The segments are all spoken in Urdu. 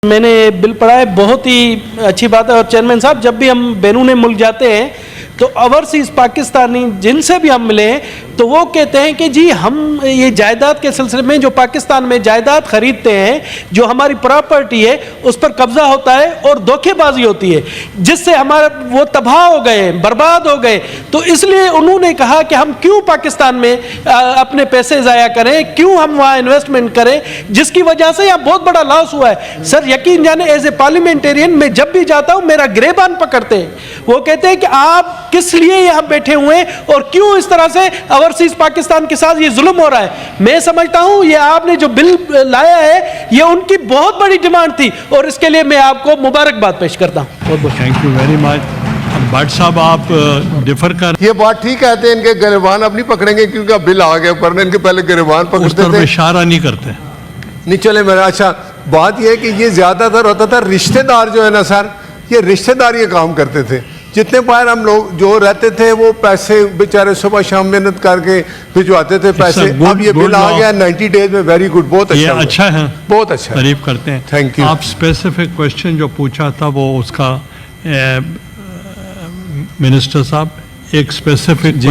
میں نے بل پڑھا ہے, بہت ہی اچھی بات ہے. اور چیئرمین صاحب, جب بھی ہم بیرون ملک جاتے ہیں تو اوورسیز پاکستانی جن سے بھی ہم ملے ہیں تو وہ کہتے ہیں کہ جی ہم یہ جائیداد کے سلسلے میں جو پاکستان میں جائیداد خریدتے ہیں, جو ہماری پراپرٹی ہے اس پر قبضہ ہوتا ہے اور دھوکے بازی ہوتی ہے, جس سے ہمارا وہ تباہ ہو گئے, برباد ہو گئے. تو اس لیے انہوں نے کہا کہ ہم کیوں پاکستان میں اپنے پیسے ضائع کریں, کیوں ہم وہاں انویسٹمنٹ کریں, جس کی وجہ سے یہاں بہت بڑا لاس ہوا ہے. سر یقین جانے, ایز اے پارلیمنٹرین میں جب بھی جاتا ہوں میرا گریبان پکڑتے ہیں. وہ کہتے ہیں کہ آپ کس لیے یہاں بیٹھے ہوئے ہیں اور کیوں اس طرح سے اوورسیز پاکستان کے ساتھ یہ ظلم ہو رہا ہے. میں سمجھتا ہوں یہ آپ نے جو بل لایا ہے یہ ان کی بہت بڑی ڈیمانڈ تھی اور اس کے لیے میں آپ کو مبارکباد پیش کرتا ہوں. بہت بہت thank you very much. But صاحب آپ ڈیفر کر, یہ بات ٹھیک کہتے ہیں, ان کے گریبان اب نہیں پکڑیں گے کیونکہ اب بل آ گیا پر ان کے پہلے گریبان پکڑتے تھے, اشارہ نہیں کرتے. نہیں چلے میرا. اچھا بات یہ ہے کہ یہ زیادہ تر ہوتا تھا رشتہ دار جو ہے نا سر, یہ رشتہ دار یہ کام کرتے تھے. جتنے باہر ہم لوگ جو رہتے تھے وہ پیسے بیچارے صبح شام محنت کر کے بھجواتے تھے پیسے. اب یہ بل آ گیا 90 ڈیز میں. ویری گڈ, بہت اچھا, یہ اچھا ہے, بہت اچھا, تعریف کرتے ہیں. Thank you. آپ اسپیسیفک کوشچن جو پوچھا تھا وہ اس کا منسٹر صاحب ایک اسپیسیفک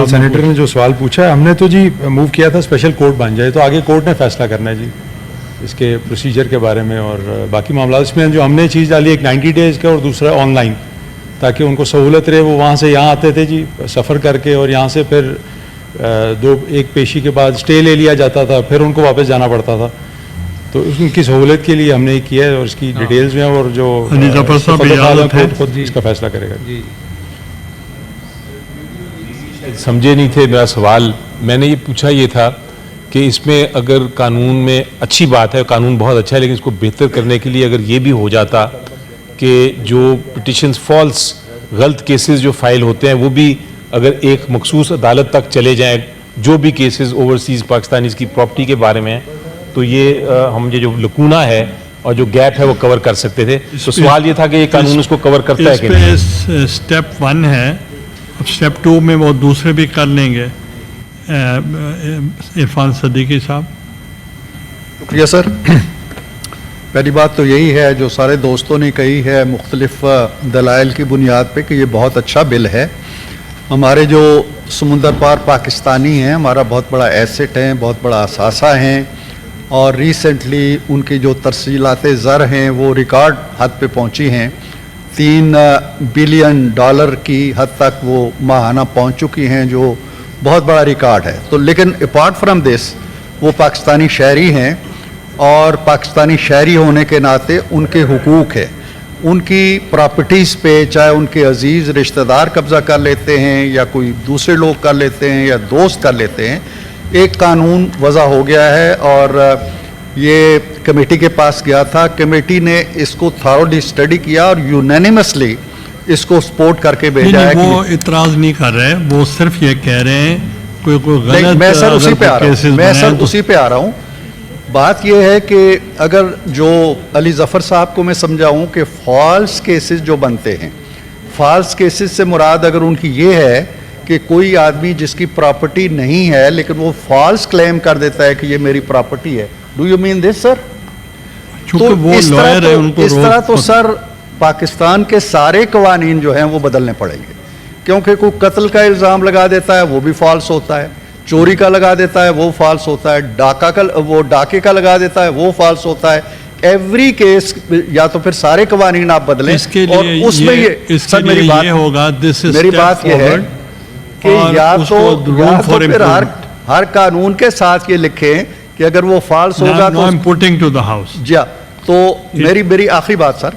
سینیٹر نے جو سوال پوچھا ہے, ہم نے تو جی موو کیا تھا اسپیشل کورٹ بن جائے, تو آگے کورٹ نے فیصلہ کرنا ہے جی اس کے پروسیجر کے بارے میں اور باقی معاملات. اس میں جو ہم نے چیز ڈالی ایک 90 ڈیز کا اور دوسرا آن لائن, تاکہ ان کو سہولت رہے. وہ وہاں سے یہاں آتے تھے جی سفر کر کے, اور یہاں سے پھر ایک پیشی کے بعد اسٹے لے لیا جاتا تھا, پھر ان کو واپس جانا پڑتا تھا. تو ان کی سہولت کے لیے ہم نے کیا ہے, اور اس کی ڈیٹیلز میں اور جو خود اس کا فیصلہ کرے گا. جی سمجھے نہیں تھے میرا سوال. میں نے یہ پوچھا یہ تھا کہ اس میں اگر قانون میں اچھی بات ہے, قانون بہت اچھا ہے, لیکن اس کو بہتر کرنے کے لیے اگر یہ بھی ہو جاتا کہ جو پٹیشنز فالس غلط کیسز جو فائل ہوتے ہیں وہ بھی اگر ایک مخصوص عدالت تک چلے جائیں, جو بھی کیسز اوورسیز پاکستانیز کی پراپرٹی کے بارے میں, تو یہ ہم یہ جو لکونہ ہے اور جو گیپ ہے وہ کور کر سکتے تھے. تو سوال یہ تھا کہ یہ قانون اس کو کور کرتا ہے کہ نہیں. اسٹیپ 1 ہے, اب اسٹیپ 2 میں وہ دوسرے بھی کر لیں گے. عرفان صدیقی صاحب. شکریہ سر. پہلی بات تو یہی ہے جو سارے دوستوں نے کہی ہے مختلف دلائل کی بنیاد پہ کہ یہ بہت اچھا بل ہے. ہمارے جو سمندر پار پاکستانی ہیں ہمارا بہت بڑا ایسٹ ہیں, بہت بڑا اثاثہ ہیں, اور ریسنٹلی ان کی جو ترسیلات زر ہیں وہ ریکارڈ حد پہ پہنچی ہیں. $3 بلین کی حد تک وہ ماہانہ پہنچ چکی ہیں, جو بہت بڑا ریکارڈ ہے. تو لیکن اپارٹ فرام دس وہ پاکستانی شہری ہیں, اور پاکستانی شہری ہونے کے ناطے ان کے حقوق ہے. ان کی پراپرٹیز پہ چاہے ان کے عزیز رشتہ دار قبضہ کر لیتے ہیں یا کوئی دوسرے لوگ کر لیتے ہیں یا دوست کر لیتے ہیں, ایک قانون وضع ہو گیا ہے. اور یہ کمیٹی کے پاس گیا تھا, کمیٹی نے اس کو تھارولی اسٹڈی کیا اور یونینیمسلی اس کو سپورٹ کر کے بھیجا ہے. وہ اعتراض نہیں کر رہے, وہ صرف یہ کہہ رہے ہیں کوئی غلط. میں سر اسی پہ آ رہا ہوں. بات یہ ہے کہ اگر جو علی ظفر صاحب کو میں سمجھاؤں کہ فالس کیسز جو بنتے ہیں, فالس کیسز سے مراد اگر ان کی یہ ہے کہ کوئی آدمی جس کی پراپرٹی نہیں ہے لیکن وہ فالس کلیم کر دیتا ہے کہ یہ میری پراپرٹی ہے. ڈو یو مین دس سر؟ تو اس طرح تو سر پاکستان کے سارے قوانین جو ہیں وہ بدلنے پڑیں گے, کیونکہ کوئی قتل کا الزام لگا دیتا ہے وہ بھی فالس ہوتا ہے, چوری کا لگا دیتا ہے وہ فالس ہوتا ہے, ڈاکے کا لگا دیتا ہے وہ فالس ہوتا ہے. ایوری کیس یا تو پھر سارے قوانین آپ بدلیں, اور اس میں یہ سر میری بات یہ ہے کہ یا تو پھر ہر قانون کے ساتھ یہ لکھیں کہ اگر وہ فالس ہوگا تو جی. تو میری آخری بات سر,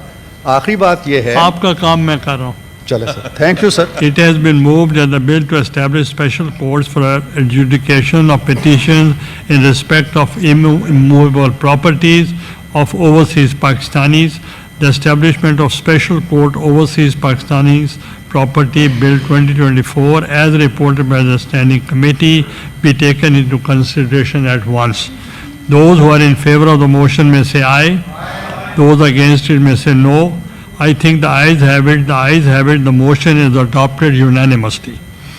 آخری بات یہ ہے, آپ کا کام میں کر رہا ہوں. چلے sir, thank you sir. It has been moved that the bill to establish special courts for adjudication of petitions in respect of immovable properties of overseas Pakistanis, the establishment of special court overseas Pakistanis property bill 2024 as reported by the standing committee be taken into consideration at once. Those who are in favor of the motion may say aye. Those against it may say no. I think the ayes have it. The motion is adopted unanimously.